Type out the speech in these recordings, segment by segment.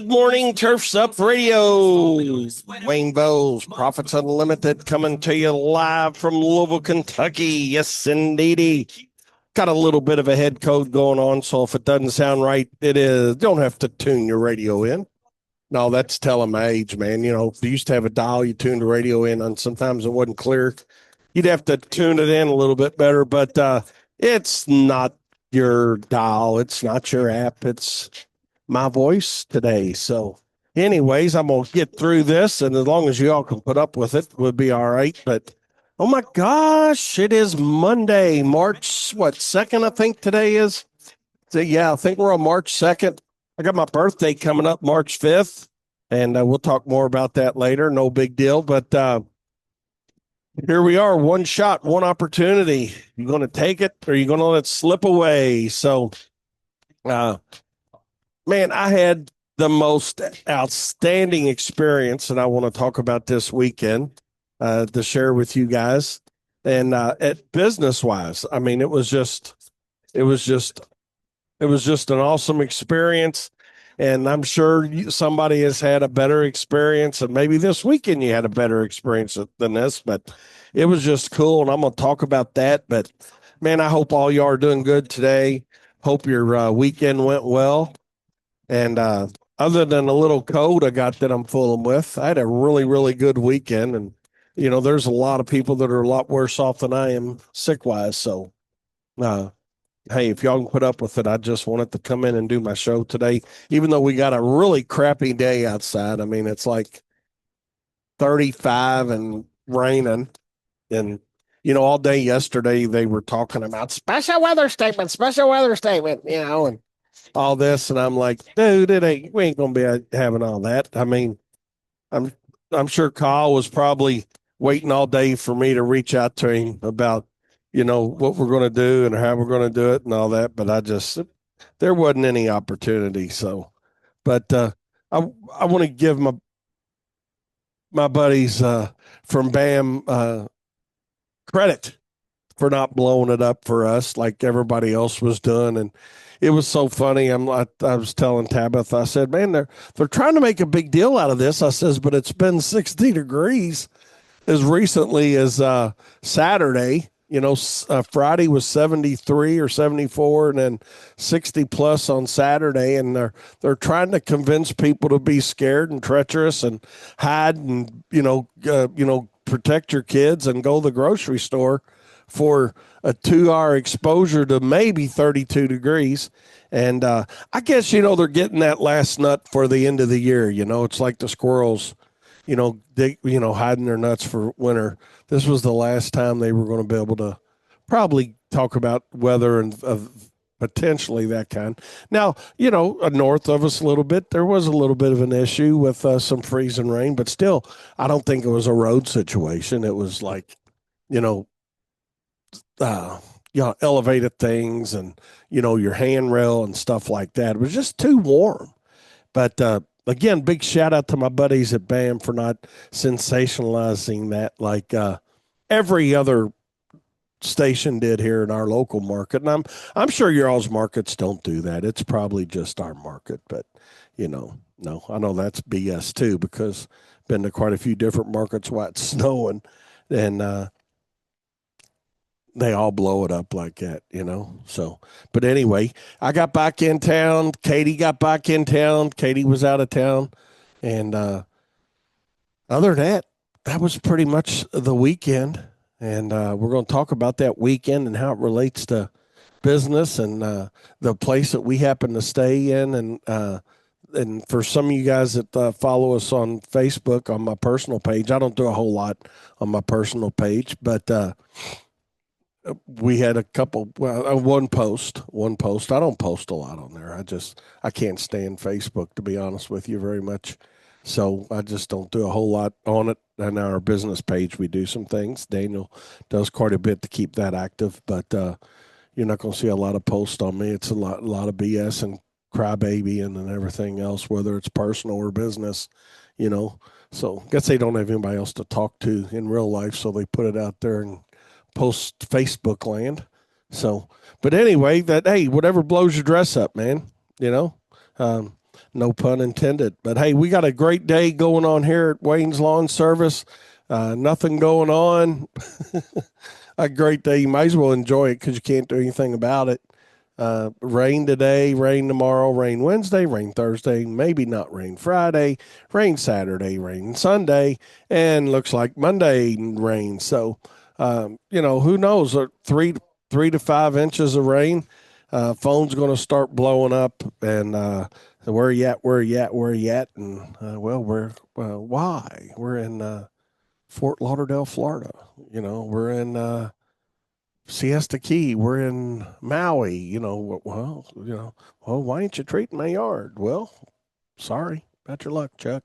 Good morning, Turfs Up Radio. Wayne Bowles, Profits Unlimited, coming to you live from Louisville, Kentucky. Yes, indeedy. Got a little bit of a head code going on, so if it doesn't sound right, it is. Don't have to tune your radio in. No, that's telling my age, man. You know, you used to have a dial, you tuned the radio in, and sometimes it wasn't clear. You'd have to tune it in a little bit better, but it's not your dial. It's not your app. It's my voice today. So, anyways, I'm going to get through this, and as long as you all can put up with it, we'll be all right. But, oh my gosh, it is Monday, March, 2nd, I think today is. So, yeah, I think we're on March 2nd. I got my birthday coming up March 5th, and we'll talk more about that later. No big deal, but here we are, one shot, one opportunity. You going to take it, or you going to let it slip away? So, man, I had the most outstanding experience, and I want to talk about this weekend to share with you guys. And at business wise, I mean, it was just an awesome experience. And I'm sure somebody has had a better experience, and maybe this weekend you had a better experience than this, but it was just cool. And I'm going to talk about that. But man, I hope all y'all are doing good today. Hope your weekend went well. And other than a little cold I got that I'm fooling with, I had a really, really good weekend. And, you know, there's a lot of people that are a lot worse off than I am sick wise. So, hey, if y'all can put up with it, I just wanted to come in and do my show today, even though we got a really crappy day outside. I mean, it's like 35 and raining. And, you know, all day yesterday they were talking about special weather statement, you know, and all this. And I'm like, dude, we ain't going to be having all that. I mean, I'm sure Kyle was probably waiting all day for me to reach out to him about, you know, what we're going to do and how we're going to do it and all that. But there wasn't any opportunity. So, but I want to give my buddies from BAM credit for not blowing it up for us like everybody else was doing. And it was so funny. I was telling Tabitha, I said, man, they're trying to make a big deal out of this. I says, but it's been 60 degrees as recently as Saturday. You know, Friday was 73 or 74, and then 60 plus on Saturday. And they're trying to convince people to be scared and treacherous and hide and protect your kids and go to the grocery store for a 2-hour exposure to maybe 32 degrees. And I guess, you know, they're getting that last nut for the end of the year. You know, it's like the squirrels, you know, hiding their nuts for winter. This was the last time they were going to be able to probably talk about weather and potentially that kind. Now, you know, north of us a little bit, there was a little bit of an issue with some freezing rain, but still, I don't think it was a road situation. It was like, elevated things and, you know, your handrail and stuff like that. It was just too warm. But again, big shout out to my buddies at BAM for not sensationalizing that like every other station did here in our local market. And I'm sure your all's markets don't do that. It's probably just our market. But, you know, no, I know that's BS too, because I've been to quite a few different markets while it's snowing, and they all blow it up like that, you know. So, but anyway, I got back in town. Katie got back in town. Katie was out of town. And other than that, that was pretty much the weekend. And we're going to talk about that weekend and how it relates to business and the place that we happen to stay in. And for some of you guys that follow us on Facebook, on my personal page, I don't do a whole lot on my personal page, but we had one post. I don't post a lot on there. I can't stand Facebook, to be honest with you, very much. So I just don't do a whole lot on it. And our business page, we do some things. Daniel does quite a bit to keep that active, but you're not going to see a lot of posts on me. It's a lot of BS and crybaby and everything else, whether it's personal or business, you know. So I guess they don't have anybody else to talk to in real life, so they put it out there and post Facebook land. So, but anyway, hey, whatever blows your dress up, man, you know. No pun intended. But hey, we got a great day going on here at Wayne's Lawn Service. Nothing going on. A great day. You might as well enjoy it because you can't do anything about it. Rain today, rain tomorrow, rain Wednesday, rain Thursday, maybe not rain Friday, rain Saturday, rain Sunday, and looks like Monday rain. So, who knows? 3 to 5 inches of rain. Phone's going to start blowing up, and where you at? Where you at? Where you at? And we're why? We're in Fort Lauderdale, Florida. We're in Siesta Key. We're in Maui. Why ain't you treating my yard? Well, sorry about your luck, Chuck.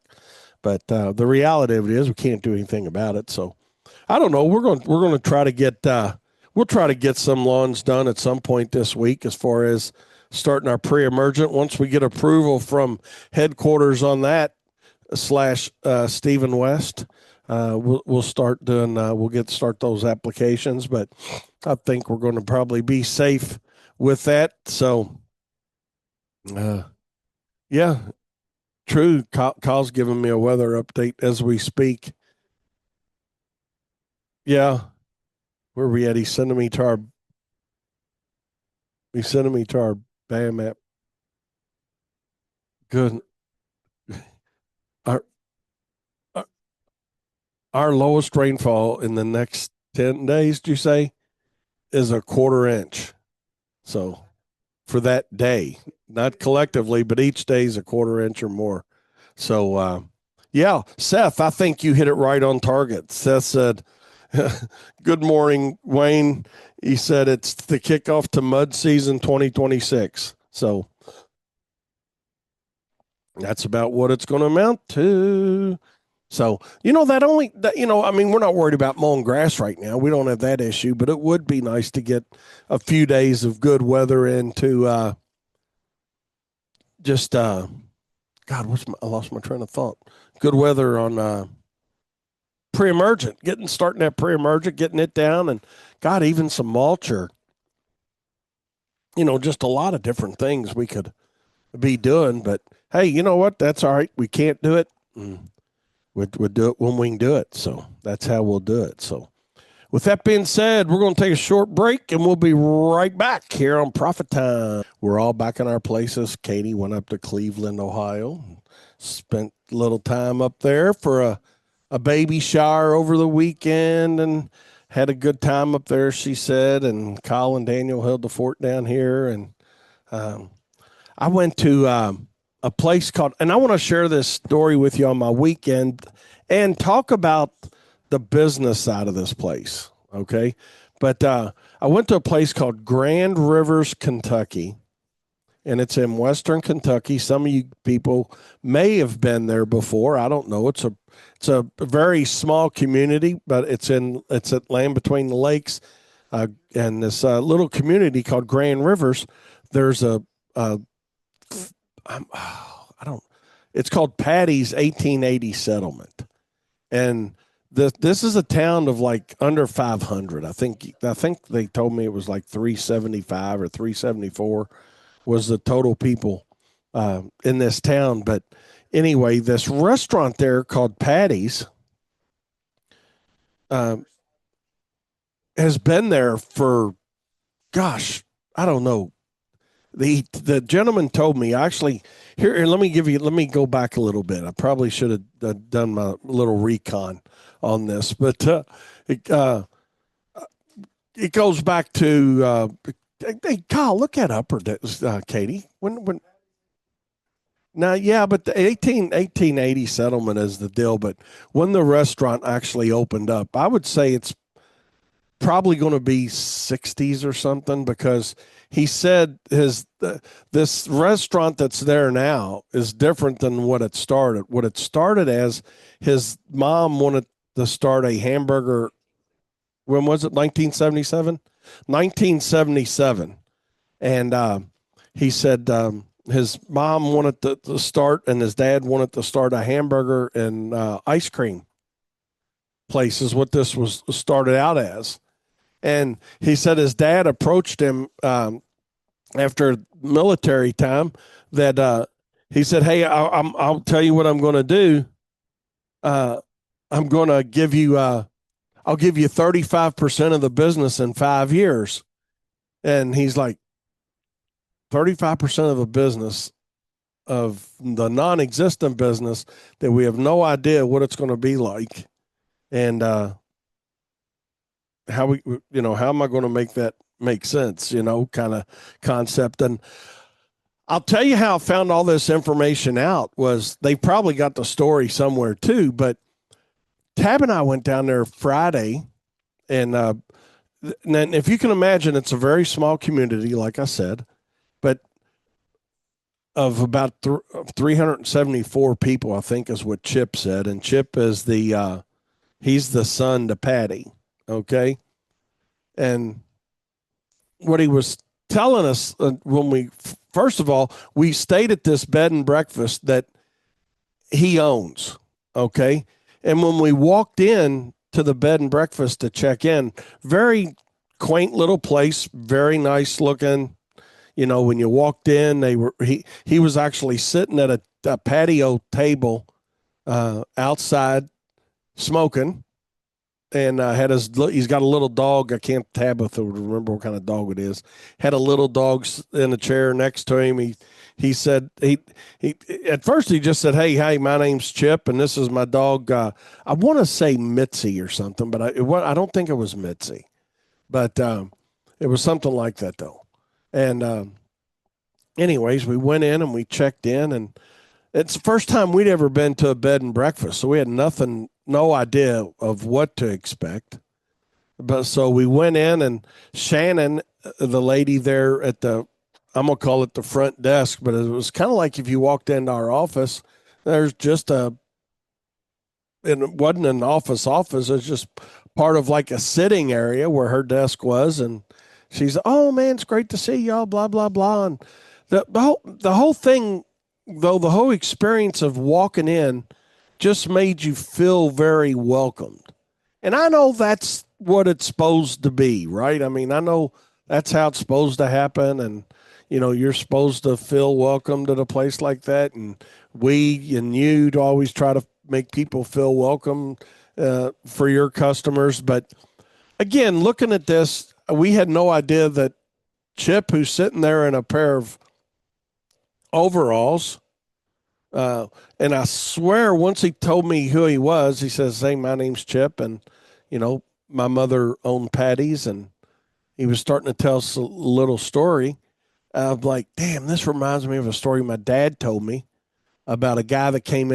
But the reality of it is we can't do anything about it. So I don't know. We're going to try to get we'll try to get some lawns done at some point this week as far as starting our pre-emergent. Once we get approval from headquarters on that slash Stephen West, we'll start doing start those applications. But I think we're going to probably be safe with that. So uh, yeah, true. Kyle's giving me a weather update as we speak. Yeah, where we at? He's sending me to our BAM app. Good. Our, our our lowest rainfall in the next 10 days, do you say, is a quarter inch. So for that day, not collectively, but each day is a quarter inch or more. So yeah, Seth, I think you hit it right on target. Seth said, "Good morning, Wayne." He said it's the kickoff to mud season 2026. So that's about what it's going to amount to. So, I mean, we're not worried about mowing grass right now. We don't have that issue, but it would be nice to get a few days of good weather into just, God, I lost my train of thought. Good weather on pre-emergent, starting that pre-emergent, getting it down, and God, even some mulch or, just a lot of different things we could be doing. But hey, you know what? That's all right. We can't do it. We'll do it when we can do it. So that's how we'll do it. So with that being said, we're going to take a short break and we'll be right back here on Profit Time. We're all back in our places. Katie went up to Cleveland, Ohio, spent a little time up there for a baby shower over the weekend and had a good time up there, she said. And Kyle and Daniel held the fort down here. And um, I went to a place called, and I want to share this story with you on my weekend and talk about the business side of this place. Okay. But I went to a place called Grand Rivers, Kentucky, and it's in Western Kentucky. Some of you people may have been there before. I don't know. It's a very small community, but it's at land between the lakes, and this little community called Grand Rivers. There's a I don't. It's called Patti's 1880 settlement, and this is a town of like under 500. I think they told me it was like 375 or 374 was the total people in this town. But anyway, this restaurant there called Patty's uh, has been there for, gosh, I don't know. The gentleman told me actually here. Let me go back a little bit. I probably should have done my little recon on this, but it it goes back to hey Kyle, look that up or Katie. When Now, yeah, but the 1880 settlement is the deal. But when the restaurant actually opened up, I would say it's probably going to be 60s or something because he said this restaurant that's there now is different than what it started. What it started as, his mom wanted to start a hamburger. When was it? 1977. 1977, and he said his mom wanted to start, and his dad wanted to start a hamburger and ice cream place. Is what this was started out as. And he said his dad approached him after military time that He said, "Hey, I'll tell you what I'm going to do. Uh, I'm going to give you I'll give you 35% of the business in 5 years." And he's like, 35% of a business, of the non-existent business, that we have no idea what it's going to be like, and how we, how am I going to make that make sense, kind of concept. And I'll tell you how I found all this information out. Was they probably got the story somewhere too, but Tab and I went down there Friday, and and if you can imagine, it's a very small community, like I said, but of about 374 people, I think is what Chip said. And Chip is he's the son to Patti. Okay. And what he was telling us, when first of all, we stayed at this bed and breakfast that he owns. Okay. And when we walked in to the bed and breakfast to check in, very quaint little place, very nice looking. When you walked in, he was actually sitting at a patio table outside smoking, and he's got a little dog. I can't Tabitha would remember what kind of dog it is. Had a little dog in a chair next to him. He said he at first he just said, hey, my name's Chip, and this is my dog. I want to say Mitzi or something, but I don't think it was Mitzi, but it was something like that though. And anyways, we went in and we checked in, and it's the first time we'd ever been to a bed and breakfast, so we had no idea of what to expect. But so we went in, and Shannon, the lady there at I'm gonna call it the front desk, but it was kind of like if you walked into our office, there's just and it wasn't an office. It was just part of like a sitting area where her desk was, and she's, oh man, it's great to see y'all, blah blah blah. And the whole thing, though, the whole experience of walking in just made you feel very welcomed. And I know that's what it's supposed to be, right? I mean, I know that's how it's supposed to happen. And, you're supposed to feel welcomed at a place like that. And you to always try to make people feel welcome for your customers. But again, looking at this, we had no idea that Chip, who's sitting there in a pair of overalls, and I swear, once he told me who he was, he says, hey, my name's Chip, and, my mother owned Patty's, and he was starting to tell us a little story. I'm like, damn, this reminds me of a story my dad told me about a guy that came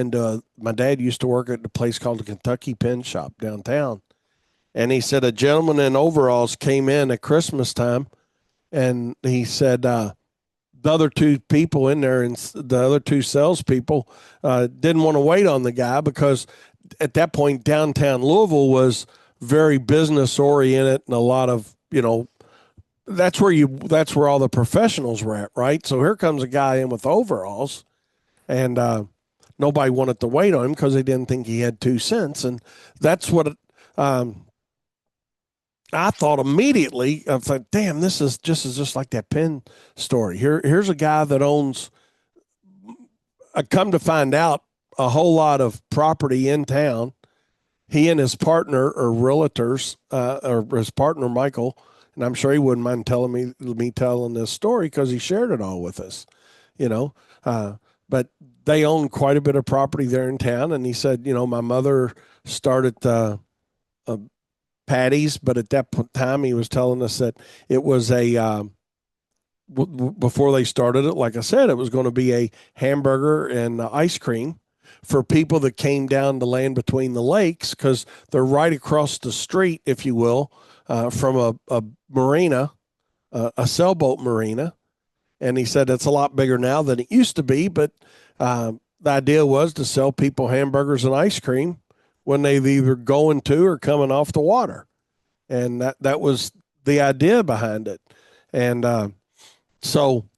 my dad used to work at a place called the Kentucky Pen Shop downtown. And he said a gentleman in overalls came in at Christmas time, and he said, the other two people in there and the other two salespeople didn't want to wait on the guy, because at that point, downtown Louisville was very business oriented, and a lot of, that's where all the professionals were at, right? So here comes a guy in with overalls, and nobody wanted to wait on him because they didn't think he had 2 cents. And that's what I thought immediately. I thought, damn, this is just like that pen story. Here's a guy that owns, I come to find out, a whole lot of property in town. He and his partner are realtors, or his partner Michael, and I'm sure he wouldn't mind telling me telling this story because he shared it all with us, But they own quite a bit of property there in town, and he said, my mother started Patty's, but at that time he was telling us that it was before they started it, like I said, it was going to be a hamburger and ice cream for people that came down the land between the lakes, because they're right across the street, if you will, from a marina, a sailboat marina. And he said it's a lot bigger now than it used to be, but the idea was to sell people hamburgers and ice cream when they've either going to or coming off the water. And that was the idea behind it. And so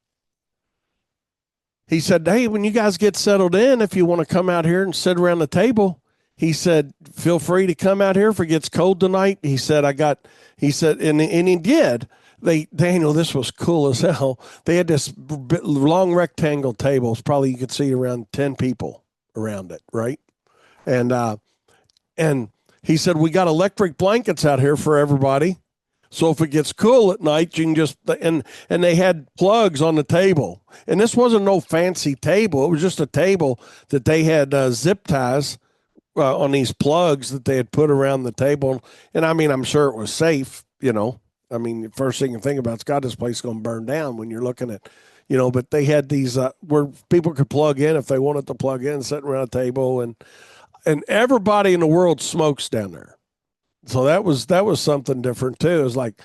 he said, hey, when you guys get settled in, if you want to come out here and sit around the table, he said, feel free to come out here if it gets cold tonight. He said, and he did. Daniel, this was cool as hell. They had this long rectangle tables, probably you could see around 10 people around it, right? And, and he said, we got electric blankets out here for everybody. So if it gets cool at night, you can just and they had plugs on the table. And this wasn't no fancy table. It was just a table that they had zip ties on these plugs that they had put around the table. And I mean, I'm sure it was safe, you know. I mean, first thing you think about is, God, this place is going to burn down when you're looking at, you know, but they had these where people could plug in if they wanted to plug in, sitting around a table. And everybody in the world smokes down there. So that was something different too. It was like,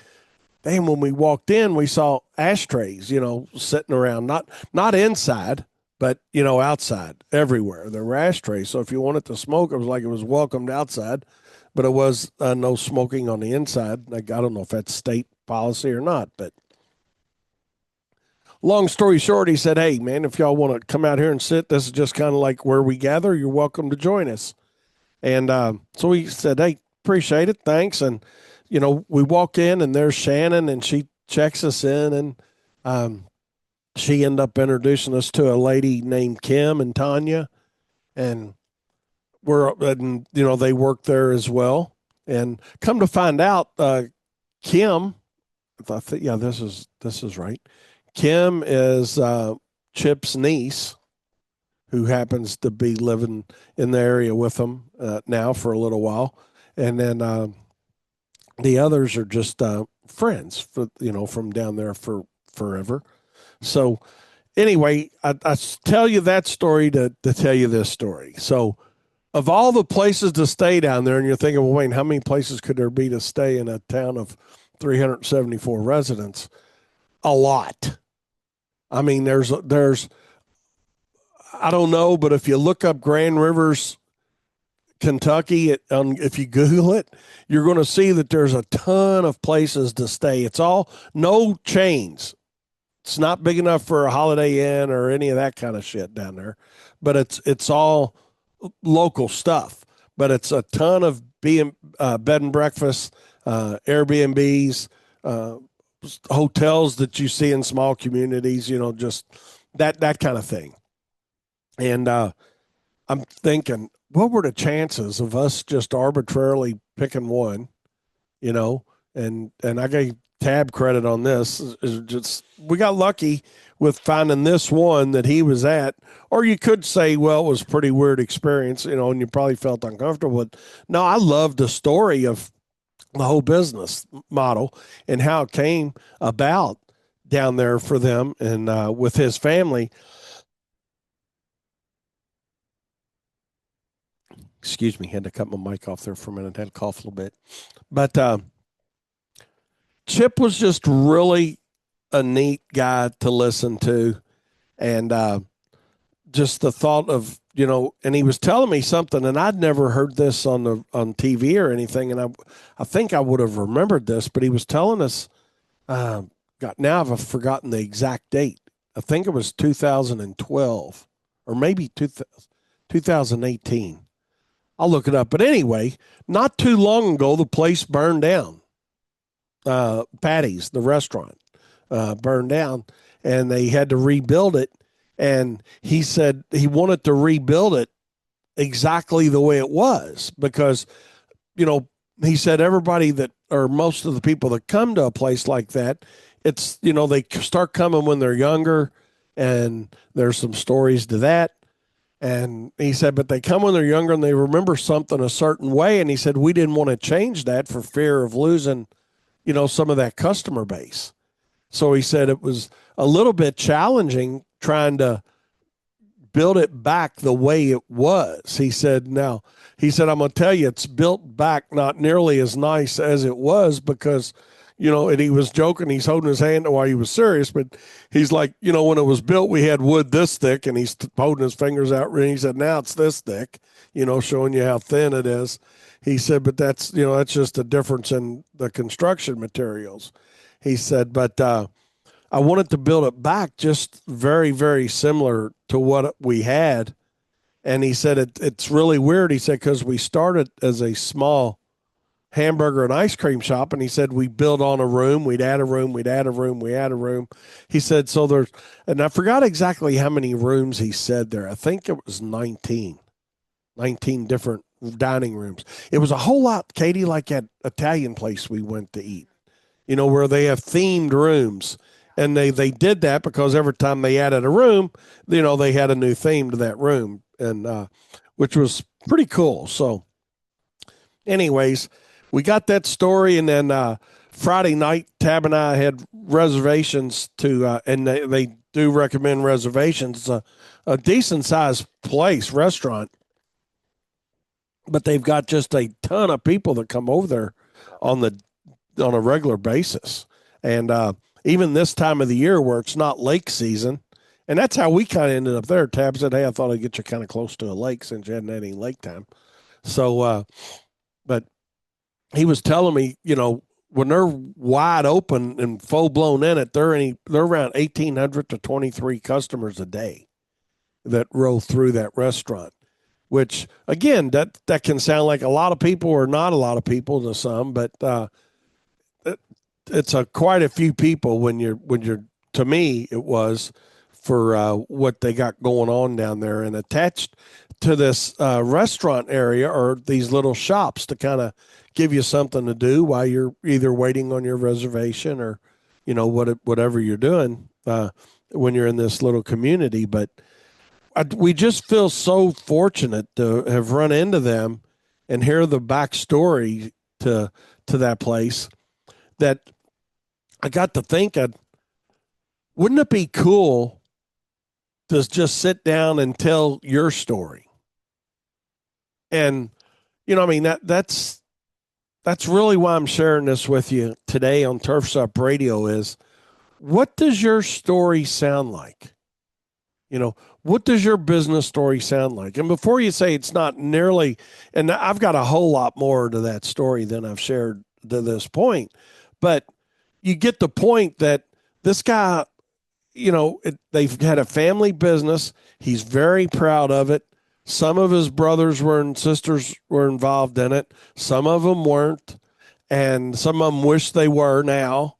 damn, when we walked in, we saw ashtrays, you know, sitting around, not inside, but you know, outside everywhere. There were ashtrays. So if you wanted to smoke, it was like it was welcomed outside, but it was no smoking on the inside. Like, I don't know if that's state policy or not, but long story short, he said, "Hey, man, if y'all want to come out here and sit, this is just kind of like where we gather. You're welcome to join us." And so we said, "Hey, appreciate it, thanks." And you know, we walk in, and there's Shannon, and she checks us in, and she ended up introducing us to a lady named Kim and Tanya, and and you know, they work there as well. And come to find out, Kim, I think, yeah, this is right. Kim is Chip's niece, who happens to be living in the area with them now for a little while, and then the others are just friends, for you know, from down there for forever. So anyway, I tell you that story to tell you this story. So of all the places to stay down there, and you're thinking, well, Wayne, how many places could there be to stay in a town of 374 residents? A lot. I mean, there's I don't know, but if you look up Grand Rivers, Kentucky, if you Google it, you're going to see that there's a ton of places to stay. It's all no chains. It's not big enough for a Holiday Inn or any of that kind of shit down there, but it's all local stuff. But it's a ton of bed and breakfast, Airbnbs, hotels that you see in small communities. You know, just that kind of thing. And I'm thinking, what were the chances of us just arbitrarily picking one, you know? And I gave Tab credit on this. Is just we got lucky with finding this one that he was at. Or you could say, well, it was a pretty weird experience, you know, and you probably felt uncomfortable. But no, I love the story of the whole business model and how it came about down there for them and with his family. Excuse me, had to cut my mic off there for a minute. Had to cough a little bit. But Chip was just really a neat guy to listen to. And just the thought of, you know, and he was telling me something, and I'd never heard this on TV or anything. And I think I would have remembered this, but he was telling us, God, now I've forgotten the exact date. I think it was 2012 or maybe 2018. I'll look it up. But anyway, not too long ago, the place burned down. Patty's, the restaurant, burned down, and they had to rebuild it. And he said he wanted to rebuild it exactly the way it was because, you know, he said everybody that, or most of the people that come to a place like that, it's, you know, they start coming when they're younger, and there's some stories to that. And he said, but they come when they're younger and they remember something a certain way. And he said, we didn't want to change that for fear of losing, you know, some of that customer base. So he said it was a little bit challenging trying to build it back the way it was. He said, I'm going to tell you, it's built back not nearly as nice as it was because, you know, and he was joking. He's holding his hand while he was serious, but he's like, you know, when it was built, we had wood this thick, and he's holding his fingers out. And he said, now it's this thick, you know, showing you how thin it is. He said, but that's, you know, that's just a difference in the construction materials. He said, but I wanted to build it back just very, very similar to what we had. And he said, it's really weird. He said, because we started as a small hamburger and ice cream shop. And he said, we build on a room, we'd add a room, we'd add a room, we add a room. He said, so there's, and I forgot exactly how many rooms he said there. I think it was 19 different dining rooms. It was a whole lot, Katie, like that Italian place we went to eat, where they have themed rooms. And they did that because every time they added a room, they had a new theme to that room, and which was pretty cool. So, anyways, we got that story, and then Friday night, Tab and I had reservations and they do recommend reservations. It's a decent sized restaurant, but they've got just a ton of people that come over there on the on a regular basis, and even this time of the year where it's not lake season, and that's how we kind of ended up there. Tab said, "Hey, I thought I'd get you kind of close to a lake since you hadn't had any lake time." So, but he was telling me, when they're wide open and full blown in it, they're around 1,800 to 23 customers a day that roll through that restaurant. Which again, that can sound like a lot of people or not a lot of people to some, but it's quite a few people when you're to me it was for what they got going on down there, and attached to this restaurant area are these little shops to kind of give you something to do while you're either waiting on your reservation or whatever you're doing when you're in this little community. But we just feel so fortunate to have run into them and hear the backstory to that place, that I got to thinking, wouldn't it be cool to just sit down and tell your story? And I mean, that's really why I'm sharing this with you today on Turfs Up Radio is, what does your story sound like? What does your business story sound like? And before you say it's not nearly, and I've got a whole lot more to that story than I've shared to this point, but you get the point that this guy, they've had a family business. He's very proud of it. Some of his brothers and sisters were involved in it. Some of them weren't. And some of them wish they were now.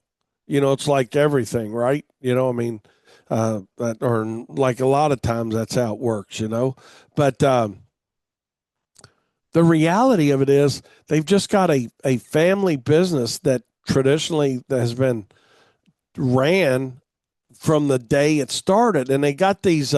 It's like everything, right? I mean, or like a lot of times that's how it works, But the reality of it is they've just got a family business that traditionally has been ran from the day it started. And they got these,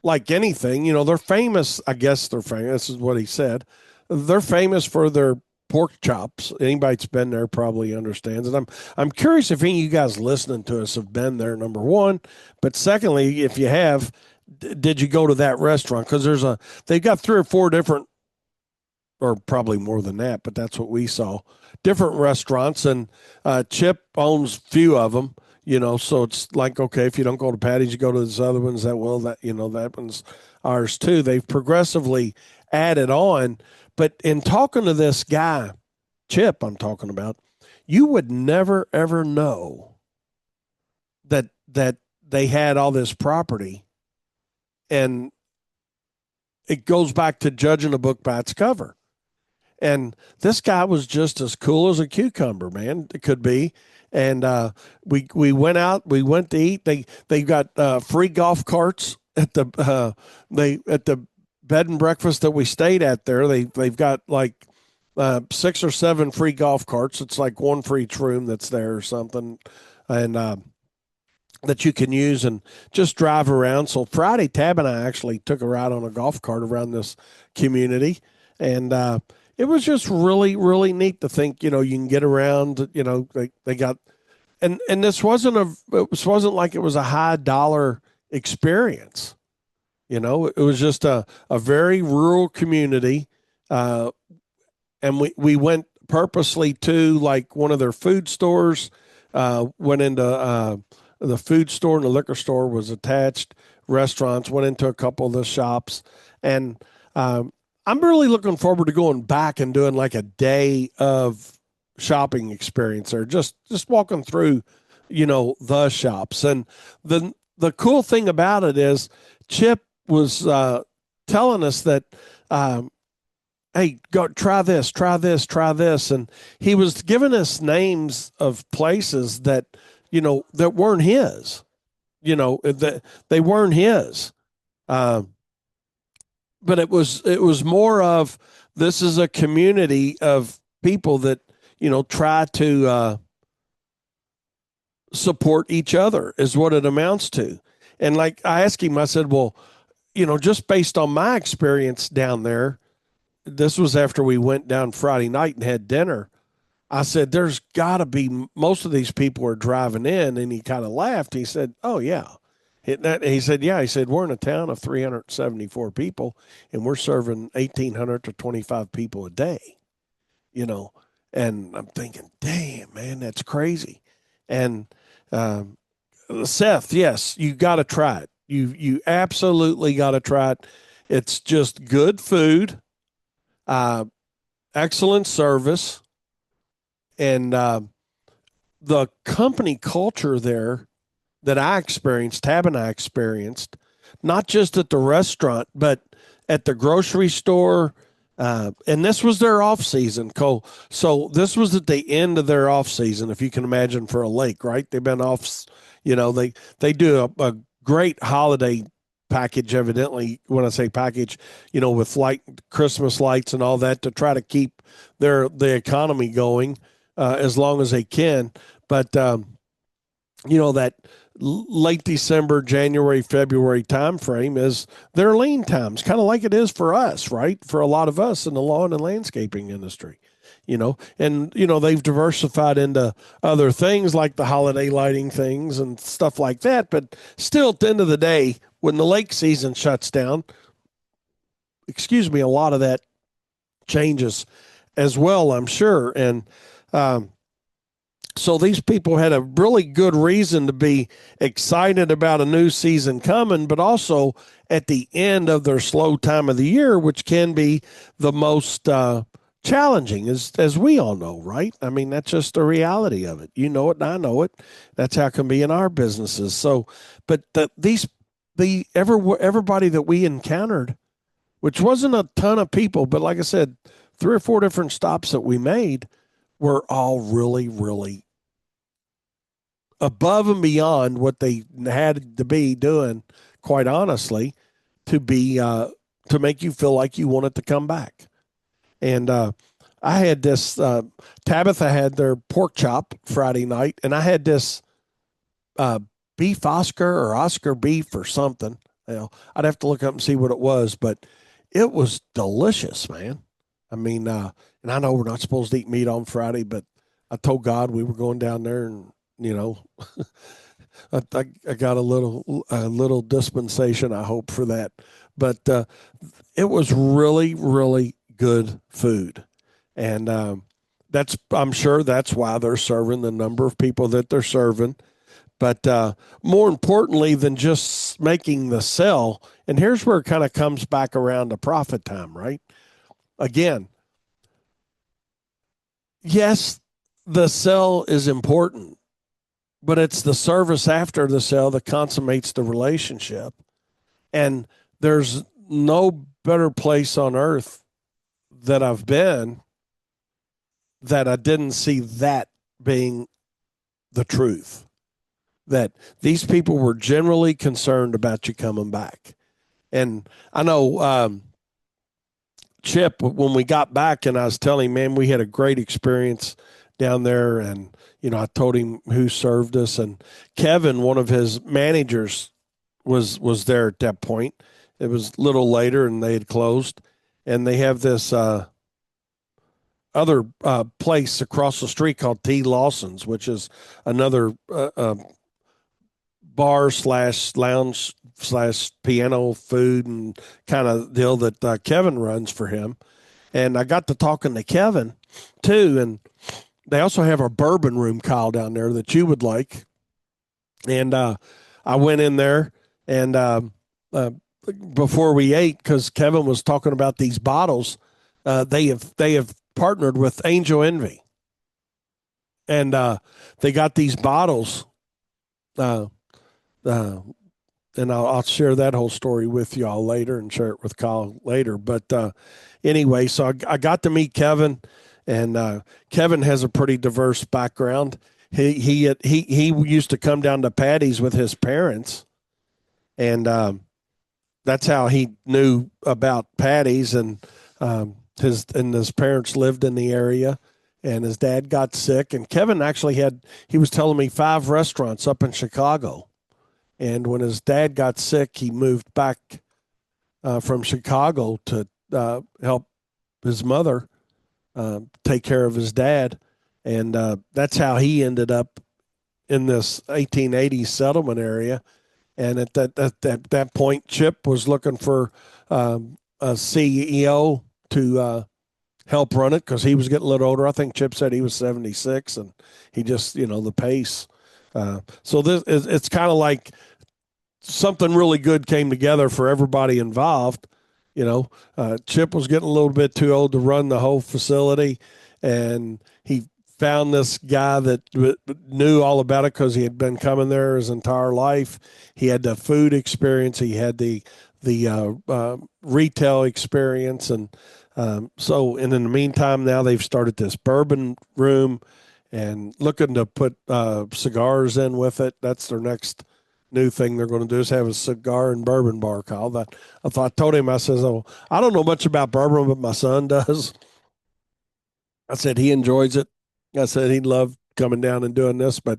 like anything, they're famous. I guess they're famous. This is what he said. They're famous for their pork chops. Anybody that's been there probably understands it. I'm curious if any of you guys listening to us have been there, number one. But secondly, if you have, did you go to that restaurant? Because they've got 3 or 4 different, or probably more than that, but that's what we saw, different restaurants. And Chip owns a few of them. So it's like, okay, if you don't go to Patty's, you go to this other ones that that one's ours too. They've progressively added on. But in talking to this guy, Chip, I'm talking about, you would never, ever know that they had all this property. And it goes back to judging a book by its cover. And this guy was just as cool as a cucumber, man. It could be. And we went out. We went to eat. They got free golf carts at the bed and breakfast that we stayed at there. They've got like 6 or 7 free golf carts. It's like one for each room that's there or something, and that you can use and just drive around. So Friday, Tab and I actually took a ride on a golf cart around this community, and it was just really, really neat to think, you can get around, they got, and this wasn't like it was a high dollar experience. It was just a very rural community. And we went purposely to like one of their food stores, went into the food store, and the liquor store was attached, restaurants, went into a couple of the shops. And I'm really looking forward to going back and doing like a day of shopping experience there, just walking through, the shops. And the cool thing about it is Chip was telling us that hey, go try this, try this, try this. And he was giving us names of places that, that weren't his, that they weren't his. Um, but it was more of, this is a community of people that, try to support each other is what it amounts to. And like I asked him, I said, well, just based on my experience down there, this was after we went down Friday night and had dinner. I said, there's got to be, most of these people are driving in. And he kind of laughed. He said, oh, yeah. He said, yeah. He said, we're in a town of 374 people and we're serving 1,800 to 25 people a day, you know. And I'm thinking, damn, man, that's crazy. And um, Seth, yes, you got to try it. You absolutely got to try it. It's just good food, uh, excellent service, and the company culture there that I experienced, Tab and I experienced, not just at the restaurant, but at the grocery store. And this was their off season, Cole. So this was at the end of their off season, if you can imagine, for a lake, right? They've been off, they do a great holiday package, evidently. When I say package, with light Christmas lights and all that to try to keep the economy going as long as they can. But that late December, January, February timeframe is their lean times, kind of like it is for us, right? For a lot of us in the lawn and landscaping industry, and they've diversified into other things like the holiday lighting things and stuff like that. But still, at the end of the day, when the lake season shuts down, excuse me, a lot of that changes as well, I'm sure. And so these people had a really good reason to be excited about a new season coming, but also at the end of their slow time of the year, which can be the most challenging, as we all know, right? I mean, that's just the reality of it. You know it, and I know it. That's how it can be in our businesses. So, but everybody that we encountered, which wasn't a ton of people, but like I said, 3 or 4 different stops that we made were all really, really above and beyond what they had to be doing, quite honestly, to be to make you feel like you wanted to come back. And I had this Tabitha had their pork chop Friday night, and I had this uh, beef Oscar or Oscar beef or something. I'd have to look up and see what it was, but it was delicious, man. I mean, and I know we're not supposed to eat meat on Friday, but I told God we were going down there, and I got a little dispensation, I hope, for that. But it was really, really good food, and I'm sure that's why they're serving the number of people that they're serving. But more importantly than just making the sell, and here's where it kind of comes back around to profit time, right? Again, yes, the sell is important, but it's the service after the sale that consummates the relationship. And there's no better place on earth that I've been that I didn't see that being the truth. That these people were generally concerned about you coming back. And I know Chip, when we got back and I was telling him, man, we had a great experience down there. And, I told him who served us. And Kevin, one of his managers, was there at that point. It was a little later and they had closed. And they have this other place across the street called T. Lawson's, which is another bar slash lounge slash piano food and kind of deal that Kevin runs for him. And I got to talking to Kevin too. And they also have a bourbon room, Kyle, down there that you would like. And I went in there and before we ate, because Kevin was talking about these bottles, they have partnered with Angel Envy, and they got these bottles. Uh, and I'll share that whole story with y'all later and share it with Kyle later. But anyway, so I got to meet Kevin, and Kevin has a pretty diverse background. He used to come down to Patty's with his parents, and that's how he knew about Patty's. And his parents lived in the area, and his dad got sick. And Kevin actually he was telling me 5 restaurants up in Chicago. And when his dad got sick, he moved back from Chicago to help his mother take care of his dad. And that's how he ended up in this 1880s settlement area. And at that point, Chip was looking for a CEO to help run it because he was getting a little older. I think Chip said he was 76, and he just, the pace. So it's kind of like something really good came together for everybody involved. Chip was getting a little bit too old to run the whole facility, and he found this guy that knew all about it because he had been coming there his entire life. He had the food experience. He had the retail experience. And so in the meantime, now they've started this bourbon room and looking to put cigars in with it. That's their next new thing they're going to do, is have a cigar and bourbon bar, Kyle. That I told him, I says, oh, I don't know much about bourbon, but my son does. I said he enjoys it. I said he'd love coming down and doing this, but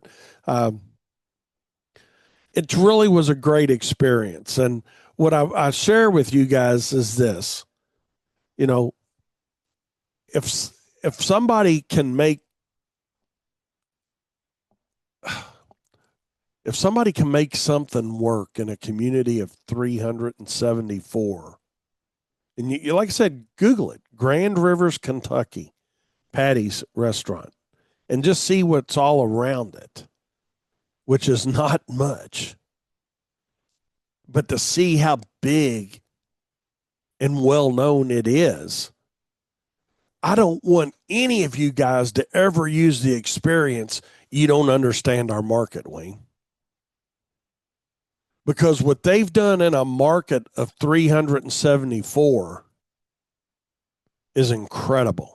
it really was a great experience. And what I share with you guys is this: if somebody can make something work in a community of 374, and you like I said, Google it, Grand Rivers, Kentucky, Patty's restaurant, and just see what's all around it, which is not much. But to see how big and well known it is, I don't want any of you guys to ever use the experience you don't understand our market, Wayne. Because what they've done in a market of 374 is incredible.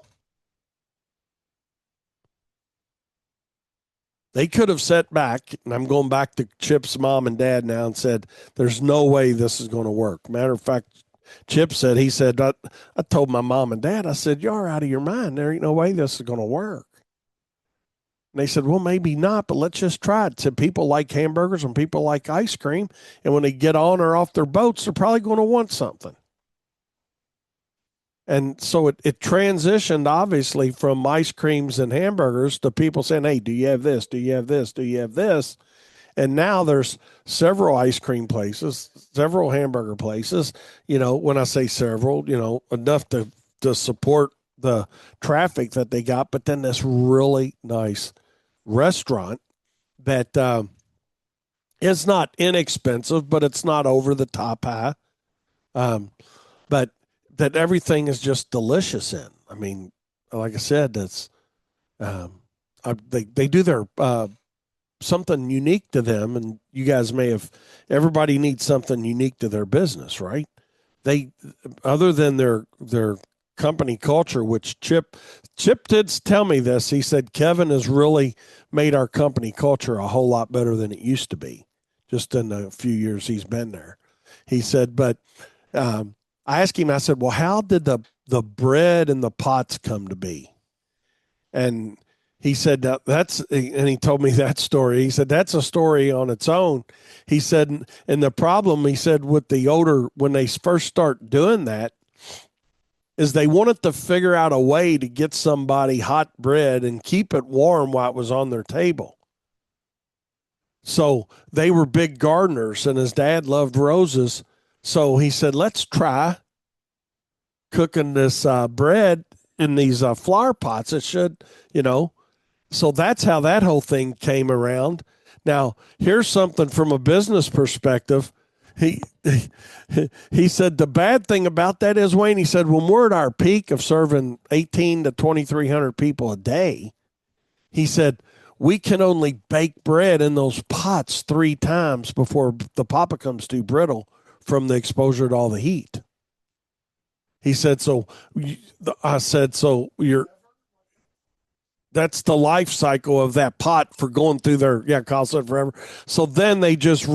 They could have sat back, and I'm going back to Chip's mom and dad now, and said, there's no way this is going to work. Matter of fact, Chip said, I told my mom and dad, I said, you're out of your mind. There ain't no way this is going to work. And they said, well, maybe not, but let's just try it. Said people like hamburgers and people like ice cream, and when they get on or off their boats, they're probably going to want something. And so it transitioned, obviously, from ice creams and hamburgers to people saying, hey, do you have this? Do you have this? Do you have this? And now there's several ice cream places, several hamburger places. When I say several, enough to support the traffic that they got. But then this really nice restaurant that is not inexpensive, but it's not over the top high. But that everything is just delicious in. I mean, like I said, that's they do their something unique to them, and you guys may have. Everybody needs something unique to their business, right? They, other than their company culture, which Chip did tell me this. He said Kevin has really made our company culture a whole lot better than it used to be, just in the few years he's been there. He said, but. I asked him, I said, well, how did the bread and the pots come to be? And he said, and he told me that story. He said, that's a story on its own. He said, and the problem, he said, with the older, when they first start doing that, is they wanted to figure out a way to get somebody hot bread and keep it warm while it was on their table. So they were big gardeners, and his dad loved roses. So he said, let's try cooking this bread in these flower pots. It should, So that's how that whole thing came around. Now, here's something from a business perspective. He said the bad thing about that is, Wayne, he said, when we're at our peak of serving 18 to 2,300 people a day, he said, we can only bake bread in those pots 3 times before the pop becomes too brittle from the exposure to all the heat. He said, so I said, so you're, that's the life cycle of that pot for going through their, yeah, Kyle said forever. So then they just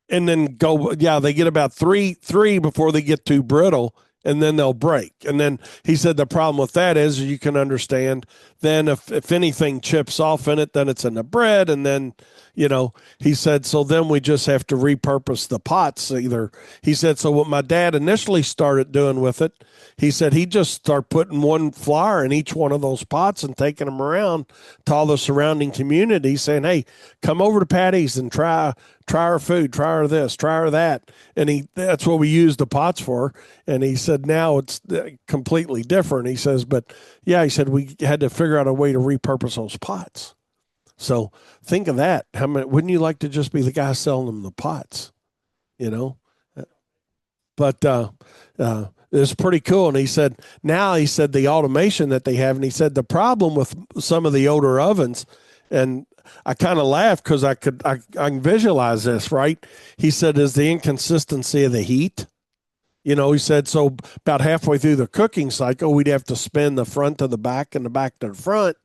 and then go, yeah, they get about three before they get too brittle, and then they'll break. And then he said the problem with that is, you can understand, then if anything chips off in it, then it's in the bread. And then, he said, so then we just have to repurpose the pots either. He said, so what my dad initially started doing with it, he said he just started putting one flour in each one of those pots and taking them around to all the surrounding community, saying, hey, come over to Patty's and try our food, try our this, try our that. And that's what we use the pots for. And he said, now it's completely different. He says, but yeah, he said, we had to figure out a way to repurpose those pots. So think of that. How many, wouldn't you like to just be the guy selling them the pots, you know? But it's pretty cool. And he said, now he said the automation that they have, and he said the problem with some of the older ovens, and I kind of laughed because I can visualize this, right? He said, is the inconsistency of the heat. He said, so about halfway through the cooking cycle, we'd have to spin the front to the back and the back to the front.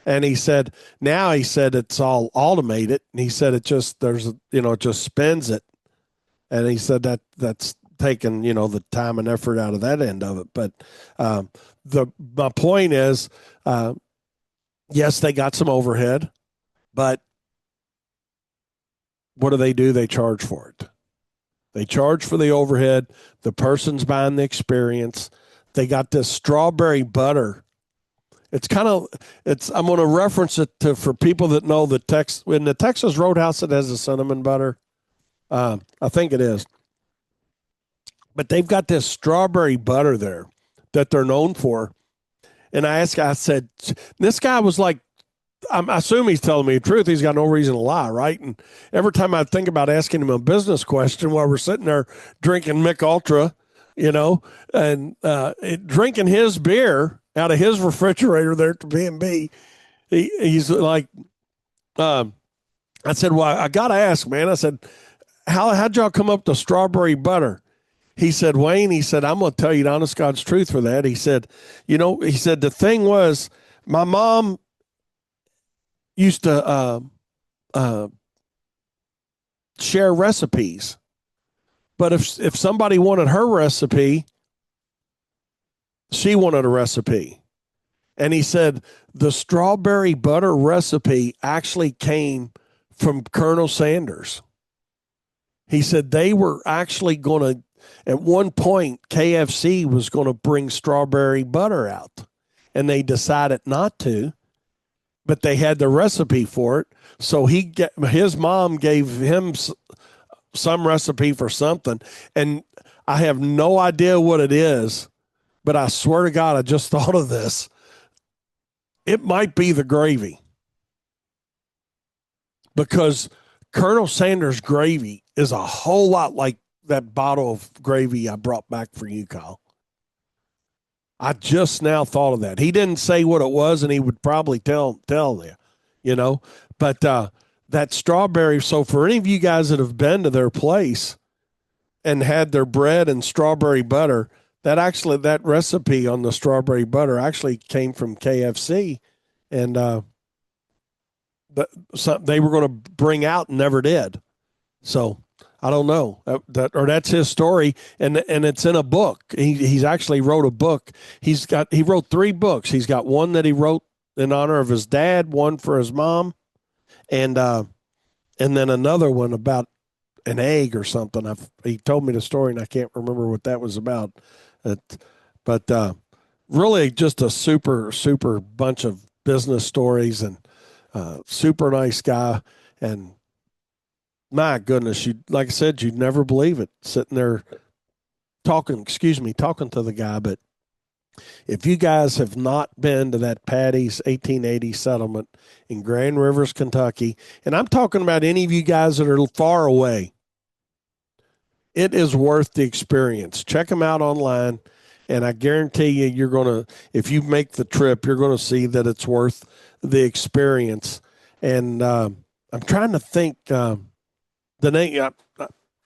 And he said, now he said it's all automated. And he said, it just, it just spins it. And he said that's taking, the time and effort out of that end of it. But my point is, yes, they got some overhead, but what do? They charge for it. They charge for the overhead. The person's buying the experience. They got this strawberry butter. I'm going to reference it for people that know in the Texas Roadhouse, it has a cinnamon butter. I think it is. But they've got this strawberry butter there that they're known for. And I said, this guy was like, I assume he's telling me the truth. He's got no reason to lie, right? And every time I think about asking him a business question while we're sitting there drinking Mick Ultra, and drinking his beer out of his refrigerator there at the B&B, he's like, I said, well, I got to ask, man. I said, how'd y'all come up with strawberry butter? He said, Wayne, he said, I'm going to tell you the honest God's truth for that. He said, he said, the thing was, my mom used to share recipes. But if somebody wanted her recipe, she wanted a recipe. And he said the strawberry butter recipe actually came from Colonel Sanders. He said they were actually going to, at one point, KFC was going to bring strawberry butter out. And they decided not to. But they had the recipe for it. So his mom gave him some recipe for something. And I have no idea what it is, but I swear to God, I just thought of this. It might be the gravy. Because Colonel Sanders gravy is a whole lot like that bottle of gravy I brought back for you, Kyle. I just now thought of that. He didn't say what it was, and he would probably tell you, But that strawberry, so for any of you guys that have been to their place and had their bread and strawberry butter, that recipe on the strawberry butter actually came from KFC, and they were going to bring out and never did. So I don't know that's his story, and it's in a book. He's actually wrote a book. He wrote 3 books. He's got one that he wrote in honor of his dad, one for his mom, and then another one about an egg or something. He told me the story, and I can't remember what that was about. But really, just a super super bunch of business stories, and super nice guy. And my goodness, like I said, you'd never believe it, sitting there talking to the guy. But if you guys have not been to that Patty's 1880 settlement in Grand Rivers, Kentucky, and I'm talking about any of you guys that are far away, it is worth the experience. Check them out online. And I guarantee you, if you make the trip, you're going to see that it's worth the experience. And I'm trying to think the name,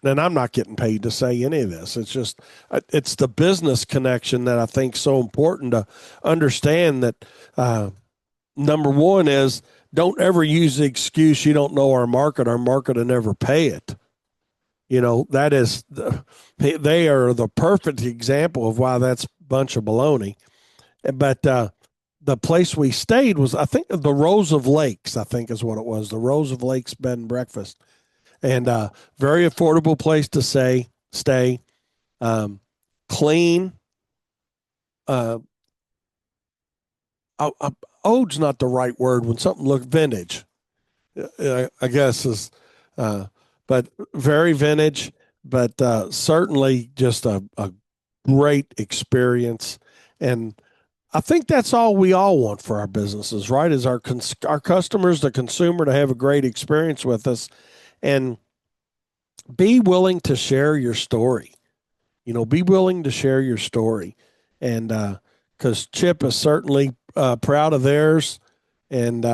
and I'm not getting paid to say any of this. It's just, it's the business connection that I think is so important to understand that. Number one is don't ever use the excuse you don't know our market. Our market will never pay it. That is, they are the perfect example of why that's a bunch of baloney. But the place we stayed was, I think, the Rose of Lakes, I think is what it was, the Rose of Lakes bed and breakfast. And very affordable place to stay, um, clean. Uh, Old's not the right word when something looks vintage. I guess is, uh, but very vintage, but certainly just a great experience. And I think that's all we all want for our businesses, right? Is our customers, the consumer, to have a great experience with us, and be willing to share your story. Be willing to share your story, and because Chip is certainly proud of theirs, and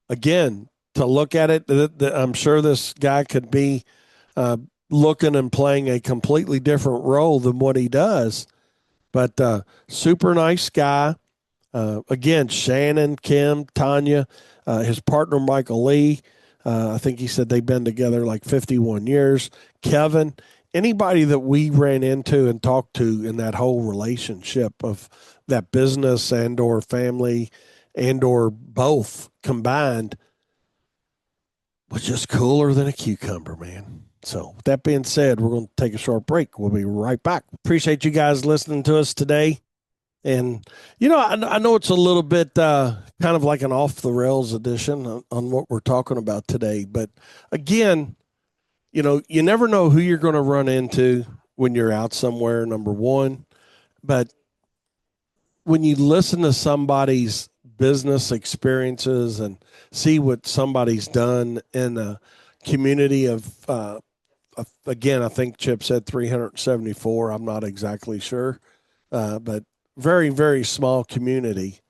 again, to look at it, I'm sure this guy could be uh, looking and playing a completely different role than what he does, but super nice guy. Again, Shannon, Kim, Tanya, his partner Michael Lee. I think he said they've been together like 51 years. Kevin, anybody that we ran into and talked to in that whole relationship of that business and or family and or both combined was just cooler than a cucumber, man. So, with that being said, we're going to take a short break. We'll be right back. Appreciate you guys listening to us today. And, I know it's a little bit kind of like an off the rails edition on what we're talking about today. But again, you never know who you're going to run into when you're out somewhere, number one. But when you listen to somebody's business experiences and see what somebody's done in a community again, I think Chip said 374. I'm not exactly sure, but very, very small community,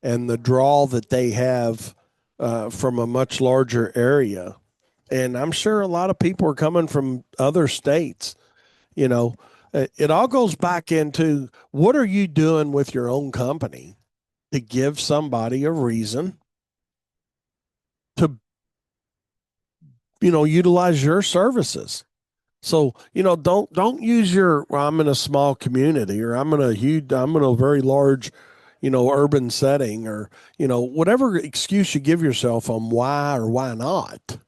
and the draw that they have from a much larger area. And I'm sure a lot of people are coming from other states. You know, it all goes back into what are you doing with your own company to give somebody a reason to, utilize your services. So, don't use well, I'm in a small community, or I'm in a very large, urban setting, or, whatever excuse you give yourself on why or why not.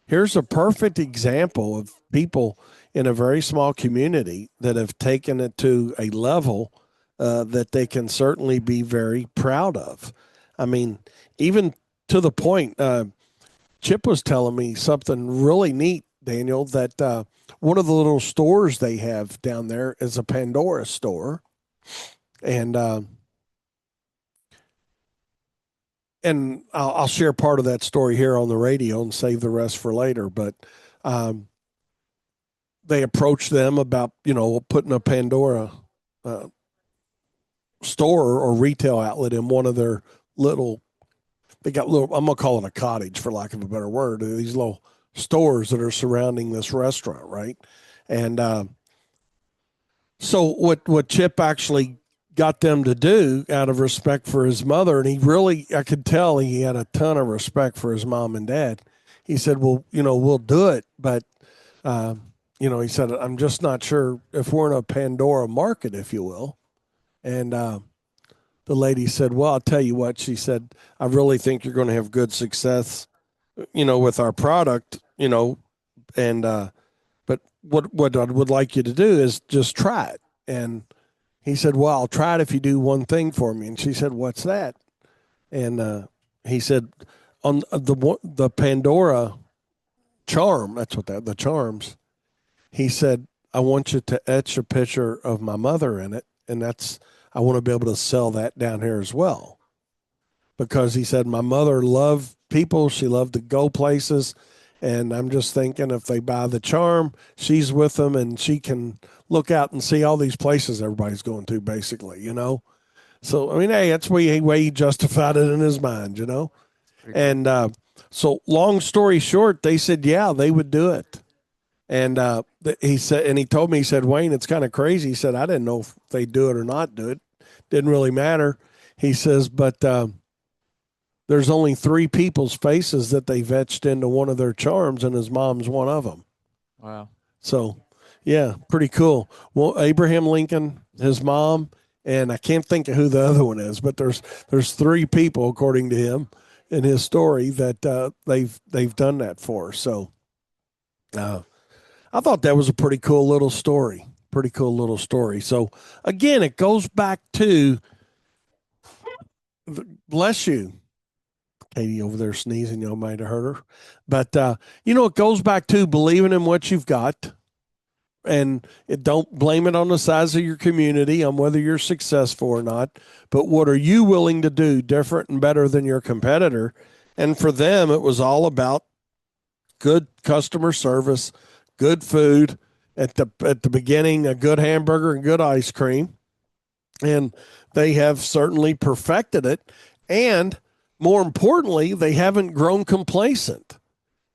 Here's a perfect example of people in a very small community that have taken it to a level that they can certainly be very proud of. I mean, even to the point, Chip was telling me something really neat, Daniel, that one of the little stores they have down there is a Pandora store. And, I'll share part of that story here on the radio and save the rest for later. But they approached them about, putting a Pandora uh, store or retail outlet in one of their little, they got little, I'm going to call it a cottage for lack of a better word, these little stores that are surrounding this restaurant, right? And so what Chip actually got them to do out of respect for his mother, and I could tell he had a ton of respect for his mom and dad. He said, well, we'll do it, but uh, he said, I'm just not sure if we're in a Pandora market, if you will. And the lady said, well, I'll tell you what. She said, I really think you're going to have good success, with our product, and but what I would like you to do is just try it. And he said, well, I'll try it if you do one thing for me. And she said, what's that? And he said, on the Pandora charm, that's what the charms. He said, I want you to etch a picture of my mother in it, and I want to be able to sell that down here as well. Because he said my mother loved people, she loved to go places, And I'm just thinking if they buy the charm, she's with them and she can look out and see all these places everybody's going to, basically, you know? So, I mean, hey, that's way he justified it in his mind, you know? Pretty cool. And so, long story short, they said, yeah, they would do it. And he said, and he told me, he said, Wayne, it's kind of crazy. He said, I didn't know if they do it or not do it. Didn't really matter. He says, but there's only three people's faces that they've etched into one of their charms, and his mom's one of them. Wow. So, yeah, pretty cool. Well, Abraham Lincoln, his mom, and I can't think of who the other one is, but there's three people, according to him, in his story that they've done that for. So, uh, I thought that was a pretty cool little story. Pretty cool little story. So, again, it goes back to bless you, Katie over there sneezing. Y'all might have heard her. But, it goes back to believing in what you've got, and don't blame it on the size of your community, on whether you're successful or not. But what are you willing to do different and better than your competitor? And for them, it was all about good customer service, good food at the beginning, a good hamburger and good ice cream. And they have certainly perfected it. And more importantly, they haven't grown complacent.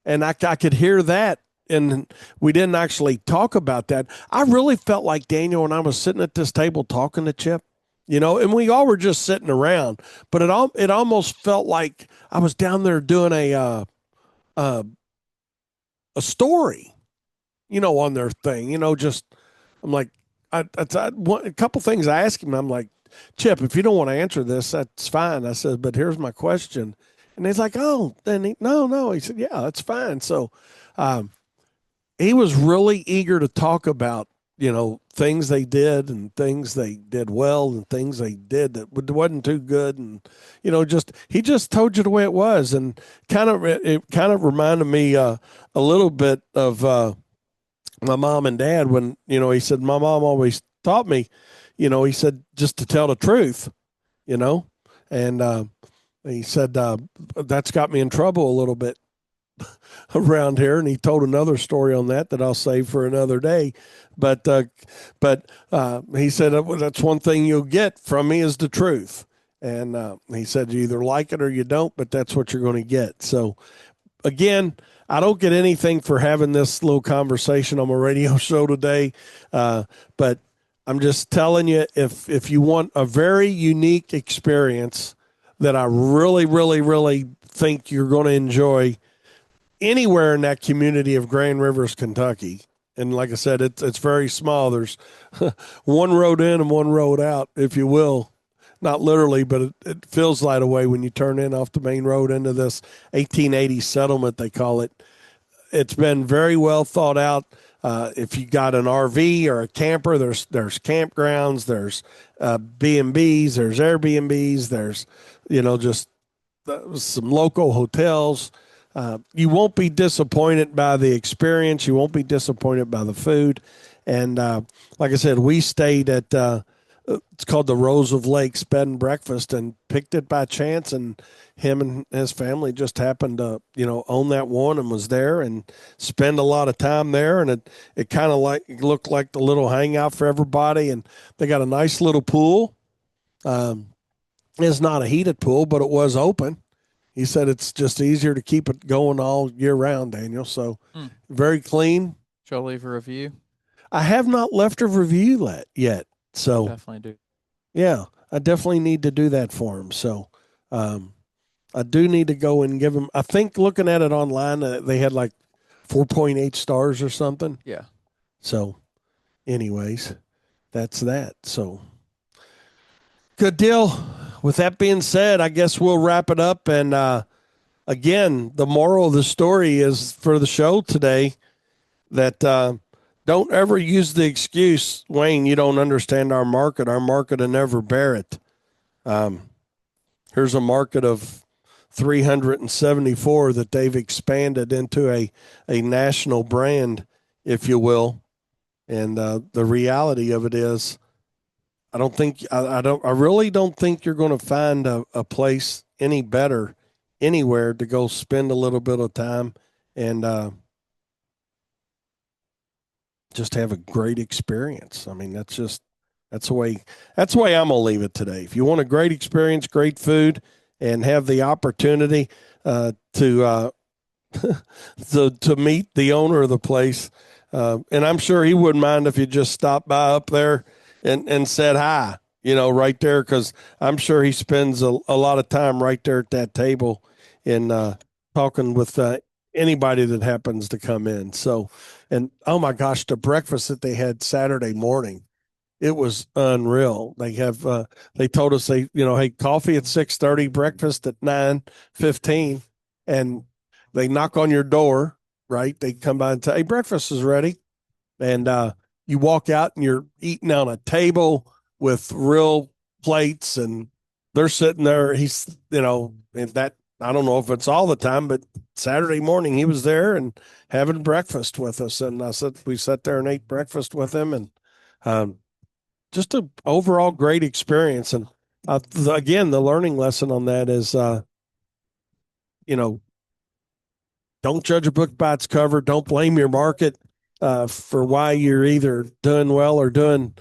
And I could hear that. And we didn't actually talk about that. I really felt like, Daniel, when I was sitting at this table talking to Chip, and we all were just sitting around, but it almost felt like I was down there doing uh, a story, on their thing, just, I'm like, a couple things I asked him. I'm like, Chip, if you don't want to answer this, that's fine. I said, but here's my question. And he's like, oh, no. He said, yeah, that's fine. So, um, he was really eager to talk about, things they did and things they did well and things they did that wasn't too good. And, he just told you the way it was. And it kind of reminded me a little bit of my mom and dad when, he said, my mom always taught me, he said, just to tell the truth, you know, and he said, that's got me in trouble a little bit around here. And he told another story on that I'll save for another day. But he said, that's one thing you'll get from me is the truth. And he said, you either like it or you don't, but that's what you're going to get. So, again, I don't get anything for having this little conversation on my radio show today, but I'm just telling you, if you want a very unique experience that I really, really, really think you're going to enjoy anywhere in that community of Grand Rivers, Kentucky. And like I said, it's very small. There's one road in and one road out, if you will. Not literally, but it feels that way when you turn in off the main road into this 1880 settlement, they call it. It's been very well thought out. If you got an RV or a camper, there's campgrounds, there's B&Bs, there's Airbnbs, there's just some local hotels. You won't be disappointed by the experience. You won't be disappointed by the food. And like I said, we stayed at it's called the Rose of Lakes Bed and Breakfast, and picked it by chance. And him and his family just happened to own that one and was there and spend a lot of time there. And it kind of looked like the little hangout for everybody. And they got a nice little pool. It's not a heated pool, but it was open. He said it's just easier to keep it going all year round, Daniel. So very clean. Shall I leave a review? I have not left a review yet. So Definitely do. yeah, I definitely need to do that for him. So I do need to go and give him. I think looking at it online, they had like 4.8 stars or something. Yeah. So, anyways, that's that. So, good deal. With that being said, I guess we'll wrap it up. And again, the moral of the story is for the show today that don't ever use the excuse, Wayne, you don't understand our market. Our market will never bear it. Here's a market of 374 that they've expanded into a national brand, if you will. And the reality of it is, I really don't think you're going to find a place any better anywhere to go spend a little bit of time and just have a great experience. I mean, that's the way I'm gonna leave it today. If you want a great experience, great food, and have the opportunity to to meet the owner of the place, and I'm sure he wouldn't mind if you just stopped by up there and said hi. Right there, because I'm sure he spends a lot of time right there at that table and talking with anybody that happens to come in. So, and oh my gosh, the breakfast that they had Saturday morning, it was unreal. They told us hey, coffee at 6:30, breakfast at 9:15, and they knock on your door, right? They come by and say, hey, breakfast is ready. And you walk out and you're eating on a table with real plates, and they're sitting there. And that, I don't know if it's all the time, but Saturday morning he was there and having breakfast with us. And we sat there and ate breakfast with him, and um, just a overall great experience. And again, the learning lesson on that is, you know, don't judge a book by its cover. Don't blame your market for why you're either doing well or doing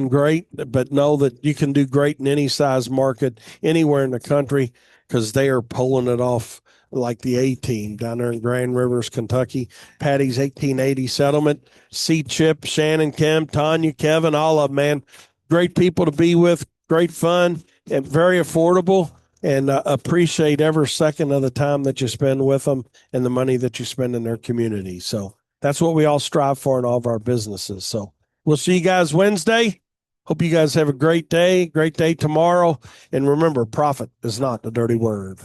great, but know that you can do great in any size market anywhere in the country because they are pulling it off like the A team down there in Grand Rivers, Kentucky. Patty's 1880 settlement, C Chip, Shannon, Kim, Tanya, Kevin, all of them, man. Great people to be with, great fun, and very affordable. And appreciate every second of the time that you spend with them and the money that you spend in their community. So that's what we all strive for in all of our businesses. So we'll see you guys Wednesday. Hope you guys have a great day tomorrow. And remember, profit is not the dirty word.